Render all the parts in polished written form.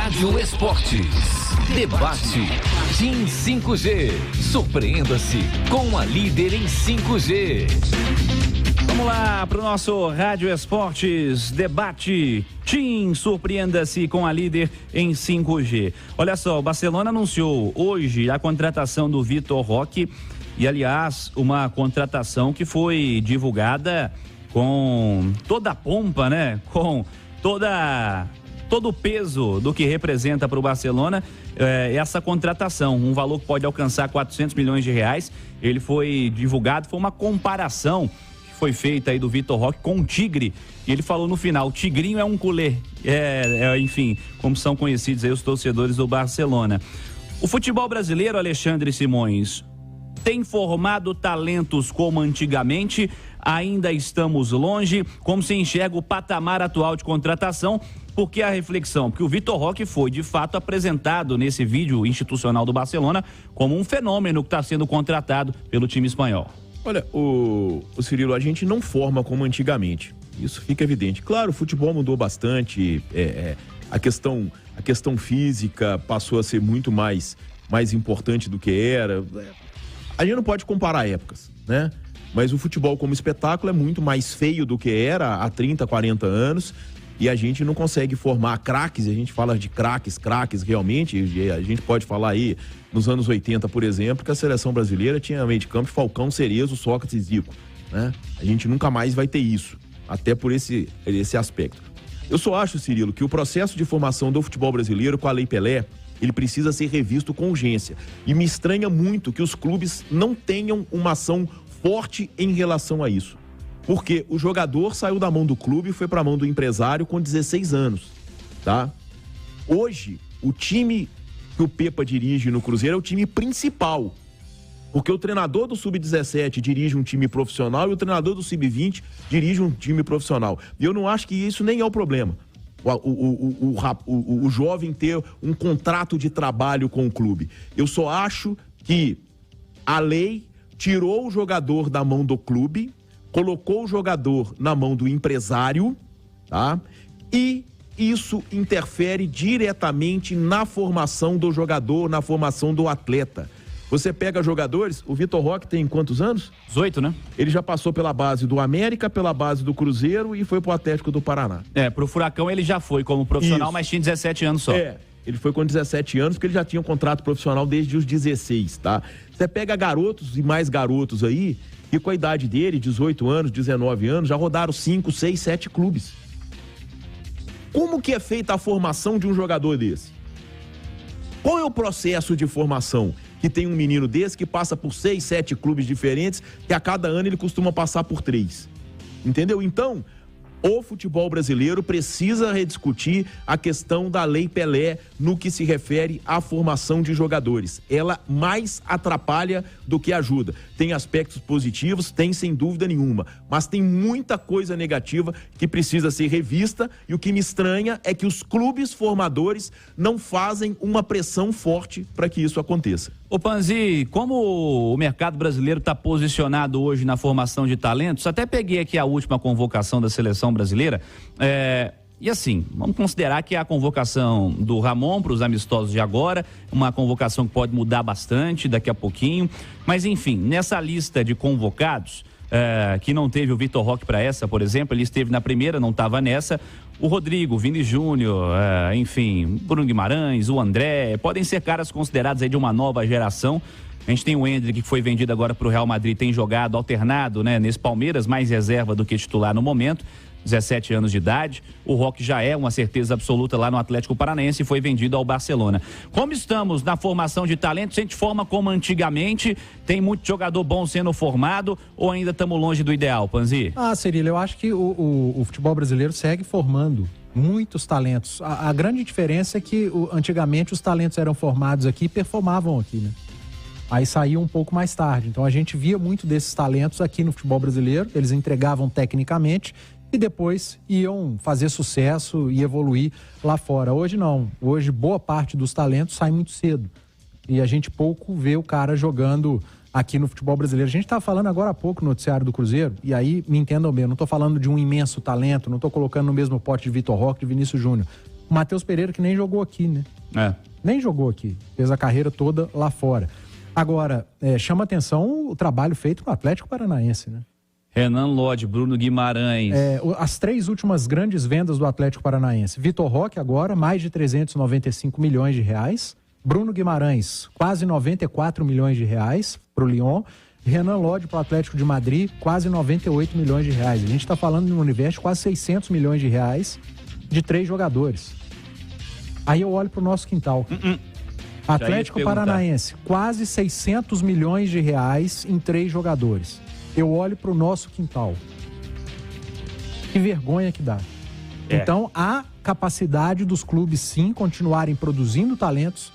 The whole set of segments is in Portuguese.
Rádio Esportes. Debate. TIM 5G. Surpreenda-se com a líder em 5G. Vamos lá para o nosso Rádio Esportes Debate. TIM, surpreenda-se com a líder em 5G. Olha só, o Barcelona anunciou hoje a contratação do Vitor Roque. E, aliás, uma contratação que foi divulgada com toda a pompa, né? Com todo o peso do que representa para o Barcelona essa contratação. Um valor que pode alcançar 400 milhões de reais. Ele foi divulgado, foi uma comparação que foi feita aí do Vitor Roque com o Tigre. E ele falou no final, Tigrinho é um culé. Enfim, como são conhecidos aí os torcedores do Barcelona. O futebol brasileiro, Alexandre Simões, tem formado talentos como antigamente? Ainda estamos longe? Como se enxerga o patamar atual de contratação? Por que a reflexão? Porque o Vitor Roque foi, de fato, apresentado nesse vídeo institucional do Barcelona como um fenômeno que está sendo contratado pelo time espanhol. Olha, o Cirilo, a gente não forma como antigamente. Isso fica evidente. Claro, o futebol mudou bastante. A questão física passou a ser muito mais importante do que era. A gente não pode comparar épocas, né? Mas o futebol como espetáculo é muito mais feio do que era há 30, 40 anos e a gente não consegue formar craques. A gente fala de craques realmente. A gente pode falar aí nos anos 80, por exemplo, que a seleção brasileira tinha meio de campo Falcão, Cerezo, Sócrates e Zico, né? A gente nunca mais vai ter isso, até por esse aspecto. Eu só acho, Cirilo, que o processo de formação do futebol brasileiro com a Lei Pelé, ele precisa ser revisto com urgência. E me estranha muito que os clubes não tenham uma ação forte em relação a isso. Porque o jogador saiu da mão do clube e foi para a mão do empresário com 16 anos, tá? Hoje, o time que o Pepa dirige no Cruzeiro é o time principal. Porque o treinador do Sub-17 dirige um time profissional e o treinador do Sub-20 dirige um time profissional. E eu não acho que isso nem é o problema. O jovem ter um contrato de trabalho com o clube. Eu só acho que a lei tirou o jogador da mão do clube, colocou o jogador na mão do empresário, tá? E isso interfere diretamente na formação do jogador, na formação do atleta. Você pega jogadores, o Vitor Roque tem quantos anos? 18, né? Ele já passou pela base do América, pela base do Cruzeiro e foi pro Atlético do Paraná. Pro Furacão ele já foi como profissional, mas tinha 17 anos só. Ele foi com 17 anos, porque ele já tinha um contrato profissional desde os 16, tá? Você pega garotos e mais garotos aí, que com a idade dele, 18 anos, 19 anos, já rodaram 5, 6, 7 clubes. Como que é feita a formação de um jogador desse? Qual é o processo de formação? Que tem um menino desse que passa por 6, 7 clubes diferentes, que a cada ano ele costuma passar por 3. Entendeu? Então, o futebol brasileiro precisa rediscutir a questão da Lei Pelé no que se refere à formação de jogadores. Ela mais atrapalha do que ajuda. Tem aspectos positivos, tem sem dúvida nenhuma, mas tem muita coisa negativa que precisa ser revista e o que me estranha é que os clubes formadores não fazem uma pressão forte para que isso aconteça. Ô Panzi, como o mercado brasileiro está posicionado hoje na formação de talentos, até peguei aqui a última convocação da seleção brasileira, e assim, vamos considerar que a convocação do Ramon para os amistosos de agora, uma convocação que pode mudar bastante daqui a pouquinho, mas enfim, nessa lista de convocados, que não teve o Vitor Roque para essa, por exemplo, ele esteve na primeira, não estava nessa, o Rodrigo, o Vini Júnior, enfim, Bruno Guimarães, o André, podem ser caras considerados aí de uma nova geração. A gente tem o Endrick, que foi vendido agora para o Real Madrid, tem jogado alternado, né, nesse Palmeiras, mais reserva do que titular no momento, 17 anos de idade. O Roque já é uma certeza absoluta lá no Atlético Paranaense e foi vendido ao Barcelona. Como estamos na formação de talentos, a gente forma como antigamente, tem muito jogador bom sendo formado ou ainda estamos longe do ideal, Panzi? Cirilo, eu acho que o futebol brasileiro segue formando muitos talentos. A grande diferença é que antigamente os talentos eram formados aqui e performavam aqui, né? Aí saíam um pouco mais tarde. Então a gente via muito desses talentos aqui no futebol brasileiro, eles entregavam tecnicamente e depois iam fazer sucesso e evoluir lá fora. Hoje não. Hoje boa parte dos talentos sai muito cedo. E a gente pouco vê o cara jogando aqui no futebol brasileiro. A gente estava falando agora há pouco no noticiário do Cruzeiro, e aí me entendam bem, eu não estou falando de um imenso talento, não estou colocando no mesmo pote de Vitor Roque e Vinícius Júnior. O Matheus Pereira que nem jogou aqui, né? Nem jogou aqui. Fez a carreira toda lá fora. Agora, chama atenção o trabalho feito no Atlético Paranaense, né? Renan Lodge, Bruno Guimarães. As 3 últimas grandes vendas do Atlético Paranaense. Vitor Roque agora, mais de 395 milhões de reais. Bruno Guimarães, quase 94 milhões de reais para o Lyon. Renan Lodge para o Atlético de Madrid, quase 98 milhões de reais. A gente está falando de um universo de quase 600 milhões de reais de 3 jogadores. Aí eu olho para o nosso quintal. Atlético Paranaense, quase 600 milhões de reais em 3 jogadores. Eu olho para o nosso quintal. Que vergonha que dá. Então, há capacidade dos clubes, sim, continuarem produzindo talentos,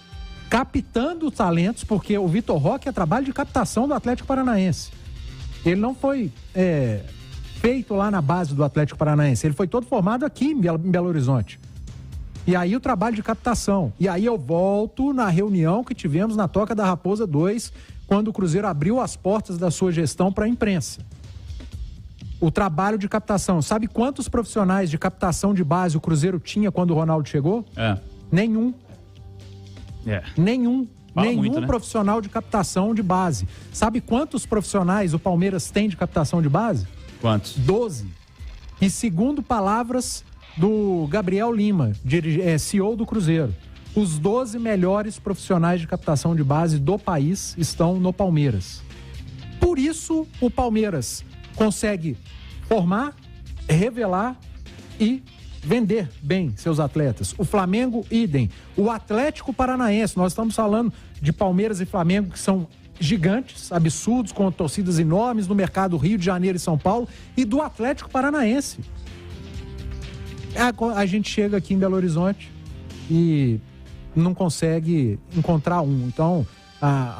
captando talentos, porque o Vitor Roque é trabalho de captação do Atlético Paranaense. Ele não foi feito lá na base do Atlético Paranaense. Ele foi todo formado aqui em Belo Horizonte. E aí o trabalho de captação. E aí eu volto na reunião que tivemos na Toca da Raposa 2, quando o Cruzeiro abriu as portas da sua gestão para a imprensa. O trabalho de captação. Sabe quantos profissionais de captação de base o Cruzeiro tinha quando o Ronaldo chegou? Nenhum. Nenhum muito, né? Profissional de captação de base. Sabe quantos profissionais o Palmeiras tem de captação de base? Quantos? 12. E segundo palavras do Gabriel Lima, CEO do Cruzeiro, os 12 melhores profissionais de captação de base do país estão no Palmeiras. Por isso, o Palmeiras consegue formar, revelar e vender bem seus atletas. O Flamengo, idem. O Atlético Paranaense, nós estamos falando de Palmeiras e Flamengo, que são gigantes, absurdos, com torcidas enormes no mercado Rio de Janeiro e São Paulo, e do Atlético Paranaense. A gente chega aqui em Belo Horizonte e não consegue encontrar um. Então,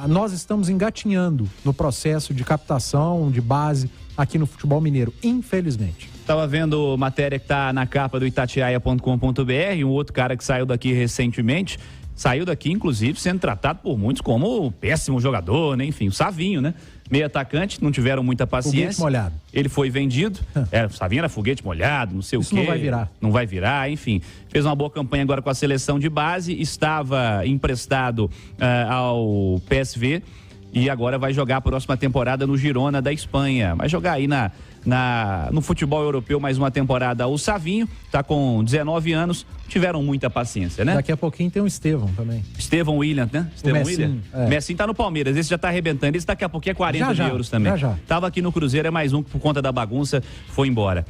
nós estamos engatinhando no processo de captação de base aqui no futebol mineiro, infelizmente. Estava vendo matéria que está na capa do itatiaia.com.br, um outro cara que saiu daqui recentemente, saiu daqui inclusive sendo tratado por muitos como péssimo jogador, né? Enfim, o Savinho, né? Meio atacante, não tiveram muita paciência. Foguete molhado. Ele foi vendido, o Savinho era foguete molhado, não sei o quê. Não vai virar. Não vai virar, enfim. Fez uma boa campanha agora com a seleção de base, estava emprestado ao PSV e agora vai jogar a próxima temporada no Girona da Espanha. Vai jogar aí no futebol europeu mais uma temporada. O Savinho tá com 19 anos, tiveram muita paciência, né? Daqui a pouquinho tem o Estevão também. Estevão William, né? Estevão William. Messi tá no Palmeiras, esse já tá arrebentando, esse daqui a pouquinho é 40 euros também. Já. Tava aqui no Cruzeiro, é mais um que por conta da bagunça foi embora.